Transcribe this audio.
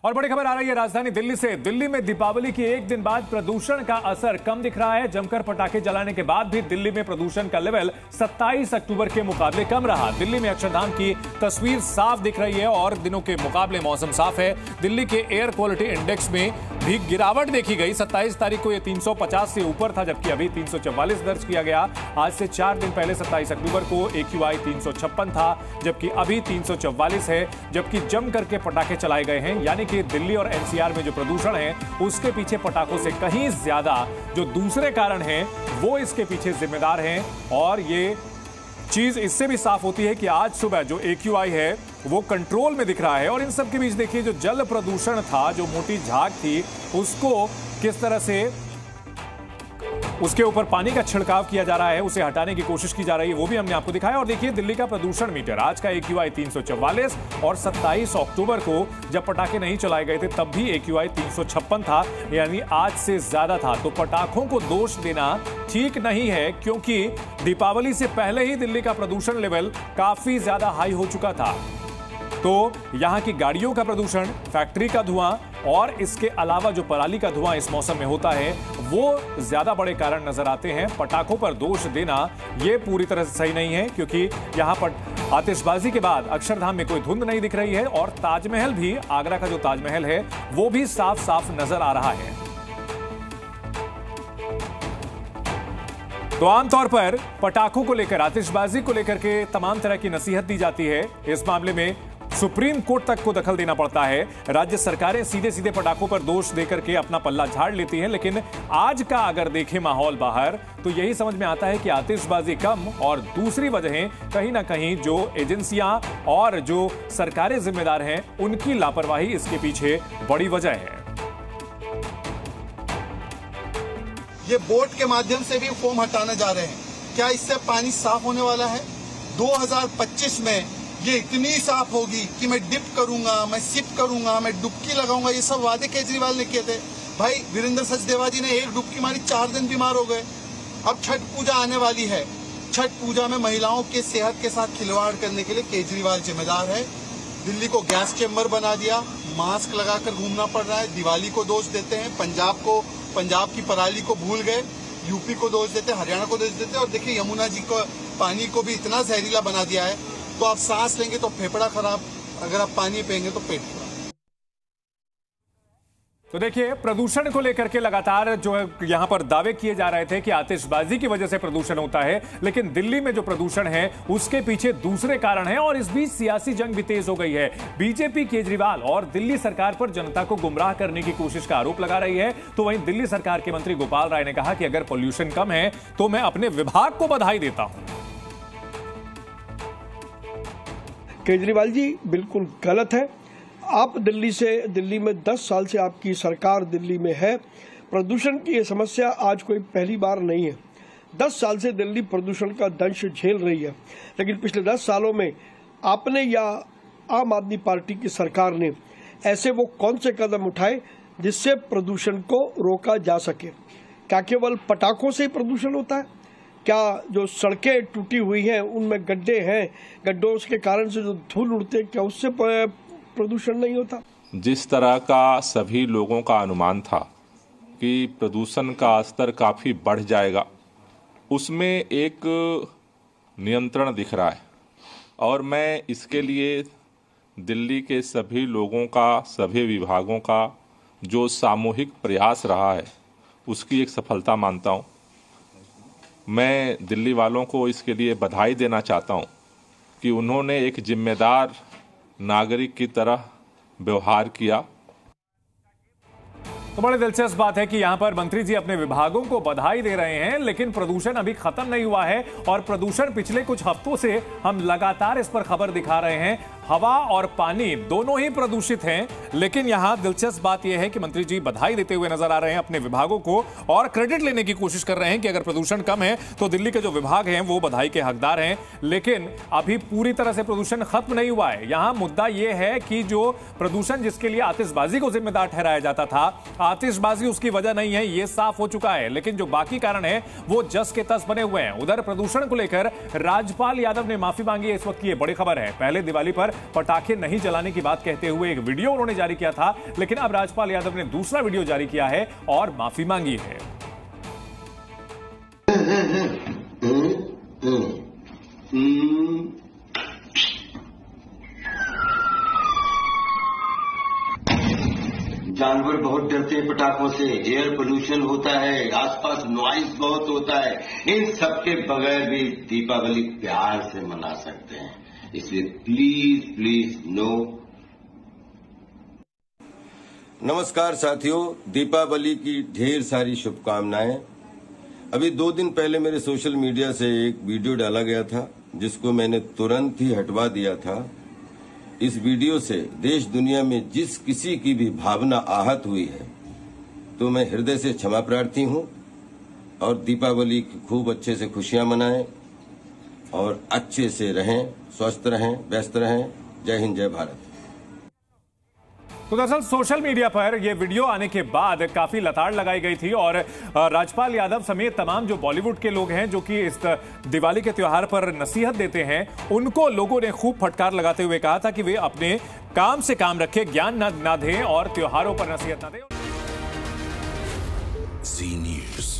और बड़ी खबर आ रही है राजधानी दिल्ली से। दिल्ली में दीपावली के एक दिन बाद प्रदूषण का असर कम दिख रहा है। जमकर पटाखे जलाने के बाद भी दिल्ली में प्रदूषण का लेवल 27 अक्टूबर के मुकाबले कम रहा। दिल्ली में अक्षरधाम की तस्वीर साफ दिख रही है और दिनों के मुकाबले मौसम साफ है। दिल्ली के एयर क्वालिटी इंडेक्स में भी गिरावट देखी गई। 27 तारीख को यह 350 से ऊपर था, जबकि अभी 344 दर्ज किया गया। आज से 4 दिन पहले 27 अक्टूबर को AQI 356 था, जबकि अभी 344 है। जबकि जम करके पटाखे चलाए गए हैं, यानी कि दिल्ली और NCR में जो प्रदूषण है उसके पीछे पटाखों से कहीं ज्यादा जो दूसरे कारण हैं वो इसके पीछे जिम्मेदार हैं। और ये चीज इससे भी साफ होती है कि आज सुबह जो AQI है वो कंट्रोल में दिख रहा है। और इन सब के बीच देखिए जो जल प्रदूषण था, जो मोटी झाग थी, उसको किस तरह से उसके ऊपर पानी का छिड़काव किया जा रहा है, उसे हटाने की कोशिश की जा रही है, वो भी हमने आपको दिखाया। और देखिए दिल्ली का प्रदूषण मीटर, आज का AQI 344 और 27 अक्टूबर को जब पटाखे नहीं चलाए गए थे तब भी AQI 356 था, यानी आज से ज्यादा था। तो पटाखों को दोष देना ठीक नहीं है, क्योंकि दीपावली से पहले ही दिल्ली का प्रदूषण लेवल काफी ज्यादा हाई हो चुका था। तो यहां की गाड़ियों का प्रदूषण, फैक्ट्री का धुआं और इसके अलावा जो पराली का धुआं इस मौसम में होता है वो ज्यादा बड़े कारण नजर आते हैं। पटाखों पर दोष देना ये पूरी तरह से सही नहीं है, क्योंकि यहां पर आतिशबाजी के बाद अक्षरधाम में कोई धुंध नहीं दिख रही है और ताजमहल भी, आगरा का जो ताजमहल है वो भी साफ साफ नजर आ रहा है। तो आमतौर पर पटाखों को लेकर, आतिशबाजी को लेकर के तमाम तरह की नसीहत दी जाती है। इस मामले में सुप्रीम कोर्ट तक को दखल देना पड़ता है। राज्य सरकारें सीधे सीधे पटाखों पर दोष देकर के अपना पल्ला झाड़ लेती हैं। लेकिन आज का अगर देखें माहौल बाहर, तो यही समझ में आता है कि आतिशबाजी कम और दूसरी वजहें कहीं ना कहीं जो एजेंसियां और जो सरकारें जिम्मेदार हैं उनकी लापरवाही इसके पीछे बड़ी वजह है। ये बोट के माध्यम से भी फोम हटाने जा रहे हैं। क्या इससे पानी साफ होने वाला है? 2025 में ये इतनी साफ होगी कि मैं डिप करूंगा, मैं सिप करूंगा, मैं डुबकी लगाऊंगा। ये सब वादे केजरीवाल ने किए थे। भाई वीरेंद्र सचदेवा जी ने एक डुबकी मारी, 4 दिन बीमार हो गए। अब छठ पूजा आने वाली है। छठ पूजा में महिलाओं के सेहत के साथ खिलवाड़ करने के लिए केजरीवाल जिम्मेदार है। दिल्ली को गैस चेम्बर बना दिया, मास्क लगाकर घूमना पड़ रहा है। दिवाली को दोष देते हैं, पंजाब की पराली को भूल गए, यूपी को दोष देते हैं, हरियाणा को दोष देते हैं। और देखिए यमुना जी को पानी को भी इतना जहरीला बना दिया है, तो आप सांस लेंगे तो फेफड़ा खराब, अगर आप पानी पिएंगे तो पेट खराब। तो देखिए प्रदूषण को लेकर के लगातार जो है यहां पर दावे किए जा रहे थे कि आतिशबाजी की वजह से प्रदूषण होता है, लेकिन दिल्ली में जो प्रदूषण है उसके पीछे दूसरे कारण हैं। और इस बीच सियासी जंग भी तेज हो गई है। बीजेपी केजरीवाल और दिल्ली सरकार पर जनता को गुमराह करने की कोशिश का आरोप लगा रही है। तो वहीं दिल्ली सरकार के मंत्री गोपाल राय ने कहा कि अगर पॉल्यूशन कम है तो मैं अपने विभाग को बधाई देता हूं। केजरीवाल जी बिल्कुल गलत है। आप दिल्ली में 10 साल से आपकी सरकार दिल्ली में है। प्रदूषण की ये समस्या आज कोई पहली बार नहीं है। 10 साल से दिल्ली प्रदूषण का दंश झेल रही है। लेकिन पिछले 10 सालों में आपने या आम आदमी पार्टी की सरकार ने ऐसे वो कौन से कदम उठाए जिससे प्रदूषण को रोका जा सके? क्या केवल पटाखों से ही प्रदूषण होता है? क्या जो सड़कें टूटी हुई हैं उनमें गड्ढे हैं, गड्ढों के कारण से जो धूल उड़ते हैं, क्या उससे प्रदूषण नहीं होता? जिस तरह का सभी लोगों का अनुमान था कि प्रदूषण का स्तर काफ़ी बढ़ जाएगा, उसमें एक नियंत्रण दिख रहा है। और मैं इसके लिए दिल्ली के सभी लोगों का, सभी विभागों का जो सामूहिक प्रयास रहा है उसकी एक सफलता मानता हूँ। मैं दिल्ली वालों को इसके लिए बधाई देना चाहता हूँ कि उन्होंने एक जिम्मेदार नागरिक की तरह व्यवहार किया। तो बड़ी दिलचस्प बात है कि यहां पर मंत्री जी अपने विभागों को बधाई दे रहे हैं, लेकिन प्रदूषण अभी खत्म नहीं हुआ है। और प्रदूषण पिछले कुछ हफ्तों से हम लगातार इस पर खबर दिखा रहे हैं। हवा और पानी दोनों ही प्रदूषित हैं। लेकिन यहां दिलचस्प बात यह है कि मंत्री जी बधाई देते हुए नजर आ रहे हैं अपने विभागों को और क्रेडिट लेने की कोशिश कर रहे हैं कि अगर प्रदूषण कम है तो दिल्ली के जो विभाग हैं वो बधाई के हकदार हैं। लेकिन अभी पूरी तरह से प्रदूषण खत्म नहीं हुआ है। यहां मुद्दा यह है कि जो प्रदूषण जिसके लिए आतिशबाजी को जिम्मेदार ठहराया जाता था, आतिशबाजी उसकी वजह नहीं है, यह साफ हो चुका है। लेकिन जो बाकी कारण है वो जस के तस बने हुए हैं। उधर प्रदूषण को लेकर राज्यपाल यादव ने माफी मांगी है। इस वक्त की यह बड़ी खबर है। पहले दिवाली पर पटाखे नहीं जलाने की बात कहते हुए एक वीडियो उन्होंने जारी किया था, लेकिन अब राजपाल यादव ने दूसरा वीडियो जारी किया है और माफी मांगी है। जानवर बहुत डरते हैं पटाखों से, एयर पोल्यूशन होता है, आसपास नॉइज बहुत होता है। इन सबके बगैर भी दीपावली प्यार से मना सकते हैं, इसलिए प्लीज प्लीज नो। नमस्कार साथियों, दीपावली की ढेर सारी शुभकामनाएं। अभी 2 दिन पहले मेरे सोशल मीडिया से एक वीडियो डाला गया था जिसको मैंने तुरंत ही हटवा दिया था। इस वीडियो से देश दुनिया में जिस किसी की भी भावना आहत हुई है तो मैं हृदय से क्षमा प्रार्थी हूं और दीपावली की खूब अच्छे से खुशियां मनाएं और अच्छे से रहें, स्वस्थ रहें, व्यस्त रहें। जय हिंद, जय भारत। तो दरअसल सोशल मीडिया पर यह वीडियो आने के बाद काफी लताड़ लगाई गई थी और राजपाल यादव समेत तमाम जो बॉलीवुड के लोग हैं जो कि इस दिवाली के त्योहार पर नसीहत देते हैं, उनको लोगों ने खूब फटकार लगाते हुए कहा था कि वे अपने काम से काम रखें, ज्ञान ना दें और त्योहारों पर नसीहत ना दें। जी न्यूज़।